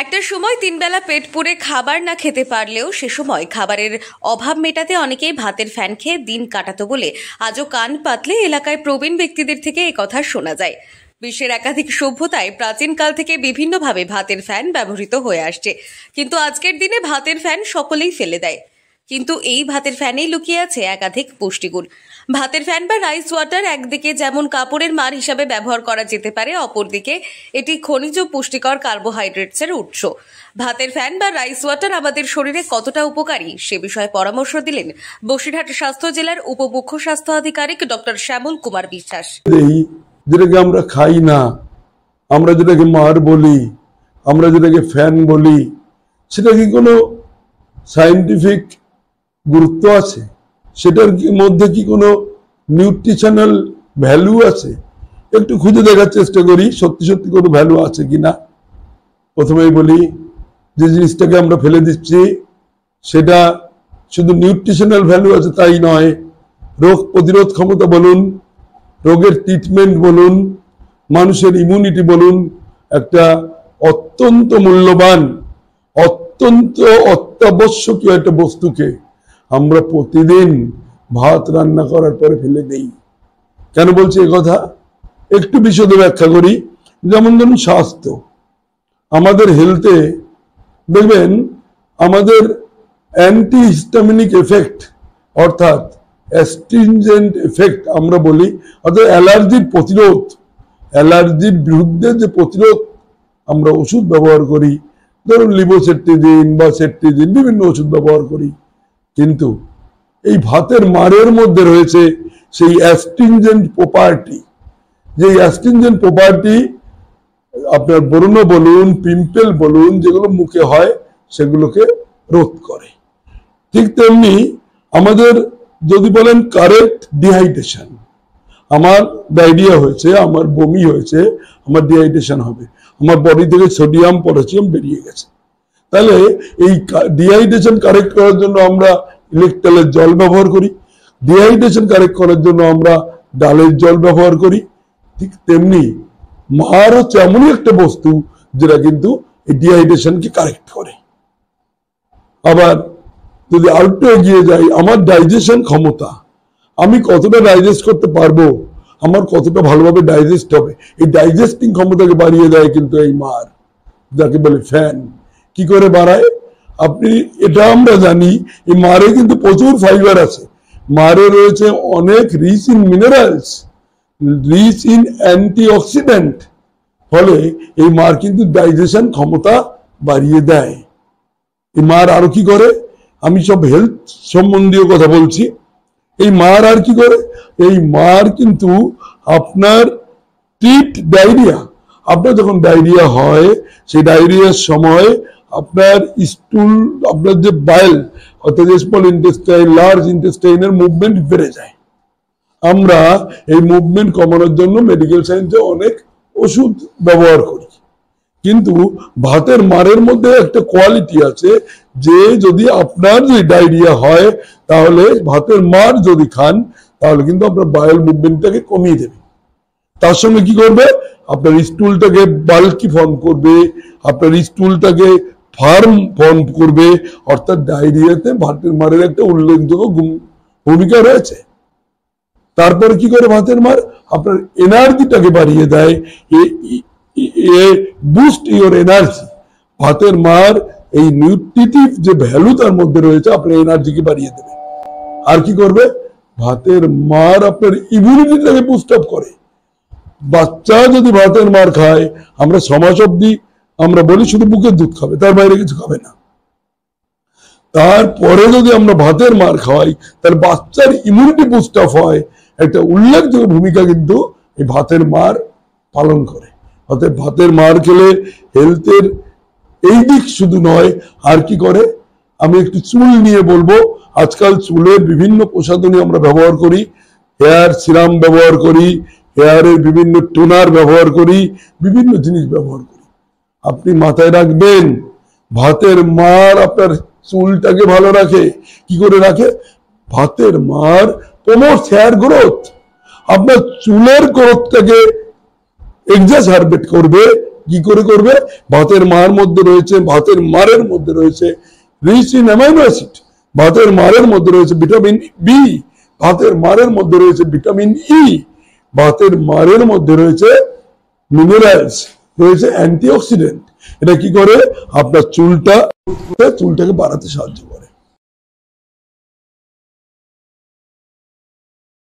একটা সময় তিন বেলা পেট পুরে খাবার না খেতে পারলেও সে সময় খাবারের অভাব মেটাতে অনেকেই ভাতের ফ্যান খেয়ে দিন কাটাতো বলে আজও কান পাতলে এলাকায় প্রবীণ ব্যক্তিদের থেকে একথা শোনা যায়। বিশ্বের একাধিক সভ্যতায় প্রাচীনকাল থেকে বিভিন্নভাবে ভাতের ফ্যান ব্যবহৃত হয়ে আসছে, কিন্তু আজকের দিনে ভাতের ফ্যান সকলেই ফেলে দেয়। কিন্তু এই ভাতের ফ্যানেই লুকিয়ে আছে একাধিক পুষ্টিগুণ। ভাতের ফ্যান বা রাইস ওয়াটার একদিকে যেমন কাপড়ের মার হিসাবে ব্যবহার করা যেতে পারে, অপরদিকে এটি খনিজ পুষ্টিকর কার্বোহাইড্রেটসের উৎস। ভাতের ফ্যান বা রাইস ওয়াটার আমাদের শরীরে কতটা উপকারী সে বিষয়ে পরামর্শ দিলেন বসিরহাট স্বাস্থ্য জেলার উপমুখ্য স্বাস্থ্য আধিকারিক ডক্টর শ্যামল কুমার বিশ্বাস। যেটাকে আমরা খাই না, আমরা যেটাকে মার বলি, আমরা যেটাকে ফ্যান বলি, সেটা কি কোনো সায়েন্টিফিক গুরুত্ব আছে? সেটার মধ্যে কি কোনো নিউট্রিশনাল ভ্যালু আছে? একটু খুঁজে দেখার চেষ্টা করি সত্যি সত্যি কোনো ভ্যালু আছে কিনা। প্রথমেই বলি, যে জিনিসটাকে আমরা ফেলে দিচ্ছি সেটা শুধু নিউট্রিশনাল ভ্যালু আছে তাই নয়, রোগ প্রতিরোধ ক্ষমতা বলুন, রোগের ট্রিটমেন্ট বলুন, মানুষের ইমিউনিটি বলুন, একটা অত্যন্ত মূল্যবান, অত্যন্ত অত্যাবশ্যকীয় একটা বস্তুকে আমরা প্রতিদিন ভাত রান্না করার পরে ফেলে দেই। কেন বলছি এ কথা একটু বিশদে ব্যাখ্যা করি। যেমন ধরুন স্বাস্থ্য, আমাদের হেলথে দেখবেন আমাদের অ্যান্টিহিস্টামিনিক এফেক্ট অর্থাৎ অ্যাস্ট্রিনজেন্ট এফেক্ট আমরা বলি, অর্থাৎ অ্যালার্জির প্রতিরোধ, অ্যালার্জির বিরুদ্ধে যে প্রতিরোধ আমরা ওষুধ ব্যবহার করি, ধরুন লিভোসেট্রিজিন বা সেট্রিজিন, বিভিন্ন ওষুধ ব্যবহার করি, কিন্তু এই ভাতের মারের মধ্যে রয়েছে সেই অ্যাস্ট্রিনজেন্ট প্রপার্টি। যে অ্যাস্ট্রিনজেন্ট প্রপার্টি আপনার ব্রণ বলুন, পিম্পল বলুন, যেগুলো মুখে হয় সেগুলোকে রোধ করে। ঠিক তেমনি আমাদের যদি বলেন কারেক্ট ডিহাইড্রেশন, আমার ডায়রিয়া হয়েছে, আমার বমি হয়েছে, আমার ডিহাইড্রেশন হবে, আমার বডি থেকে সোডিয়াম পটাশিয়াম বেরিয়ে গেছে, তাহলে এই ডিহাইড্রেশন কারেক্ট করার জন্য আমরা ইলেকট্রলের জল ব্যবহার করি, ডিহাইড্রেশন কারেক্ট করার জন্য আমরা ডালের জল ব্যবহার করি। ঠিক তেমনি মার হচ্ছে এমনই একটা বস্তু যেটা কিন্তু এই ডিহাইড্রেশনকে কারেক্ট করে। আবার যদি আরেকটু এগিয়ে যাই, আমার ডাইজেশন ক্ষমতা, আমি কতটা ডাইজেস্ট করতে পারবো, আমার কতটা ভালোভাবে ডাইজেস্ট হবে, এই ডাইজেস্টিং ক্ষমতাকে বাড়িয়ে দেয় কিন্তু এই মার, যাকে বলে ফ্যান। কি করে বাড়ায় আপনি এটা আমরা জানি, এই মারে কিন্তু প্রচুর ফাইবার আছে, মারে রয়েছে অনেক rich in minerals, rich in antioxidant, ফলে এই মার কিন্তু ডাইজেশন ক্ষমতা বাড়িয়ে দেয়। এই মার আরো কি করে, আমি সব হেলথ সম্বন্ধীয় কথা বলছি, এই মার আর কি করে, এই মার কিন্তু আপনার ট্রিট ডায়রিয়া, আপনার যখন ডায়রিয়া হয় সেই ডায়রিয়ার সময় আপনার স্টুল, আপনার যে বাইল অর্থাৎ স্মল ইন্টেস্টাইন, লার্জ ইন্টেস্টাইনের মুভমেন্ট বেড়ে যায়। আমরা এই মুভমেন্ট কমানোর জন্য মেডিকেল সায়েন্সে অনেক ওষুধ ব্যবহার করি, কিন্তু ভাতের মারের মধ্যে একটা কোয়ালিটি আছে যে যদি আপনার যে ডায়রিয়া হয় তাহলে ভাতের মার যদি খান তাহলে কিন্তু আপনার বায়োল মুভমেন্টটাকে কমিয়ে দেবে। তার সঙ্গে কি করবে, আপনার স্টুলটাকে বাল্কি ফর্ম করবে, আপনার স্টুলটাকে ফার্ম ফর্ম করবে, অর্থাৎ ডায়রিয়াতে ভাতের মারের একটা উল্লেখযোগ্য ভূমিকা রয়েছে। তারপরে কি করে ভাতের মার, আপনার এনার্জিটাকে বাড়িয়ে দেয়, বুস্ট ইওর এনার্জি। ভাতের মার এই নিউট্রিটিভ যে ভ্যালু তার মধ্যে রয়েছে আপনার এনার্জিকে বাড়িয়ে দেবে। আর কি করবে, ভাতের মার আপনার ইমিউনিটিটাকে বুস্ট আপ করে। বাচ্চা যদি ভাতের মার খায়, আমরা 6 মাস অব্দি আমরা বলি শুধু বুকের দুধ খাবে, তার বাইরে কিছু খাবে না। তারপরে যদি আমরা ভাতের মার খাওয়াই তাহলে বাচ্চার ইমিউনিটি বুস্ট আপ হয়। একটা উল্লেখযোগ্য ভূমিকা কিন্তু এই ভাতের মার পালন করে। অর্থাৎ ভাতের মার খেলে হেলথের এই দিক শুধু নয়, আর কি করে, আমি একটু চুল নিয়ে বলবো। আজকাল চুলের বিভিন্ন প্রসাধনী আমরা ব্যবহার করি, হেয়ার সিরাম ব্যবহার করি, হেয়ারের বিভিন্ন টোনার ব্যবহার করি, বিভিন্ন জিনিস ব্যবহার করি। আপনি মাথায় রাখবেন, ভাতের মার আপনার চুলটাকে ভালো রাখে। কি করে রাখে, ভাতের মার প্রমোটস হেয়ার গ্রোথ, আপনার চুলের গ্রোথটাকে এক্সাজারবেট করবে কি করে করবে? ভাতের মার মধ্যে রয়েছে, ভাতের মারের মধ্যে রয়েছে রিচ ইন অ্যামাইনো অ্যাসিড, ভাতের মারের মধ্যে রয়েছে ভিটামিন বি, ভাতের মারের মধ্যে রয়েছে ভিটামিন ই, ভাতের মারের মধ্যে রয়েছে মিনারেলস, রয়েছে অ্যান্টিঅক্সিডেন্ট। এটা কি করে? আপনার চুলটাকে বাড়াতে সাহায্য করে।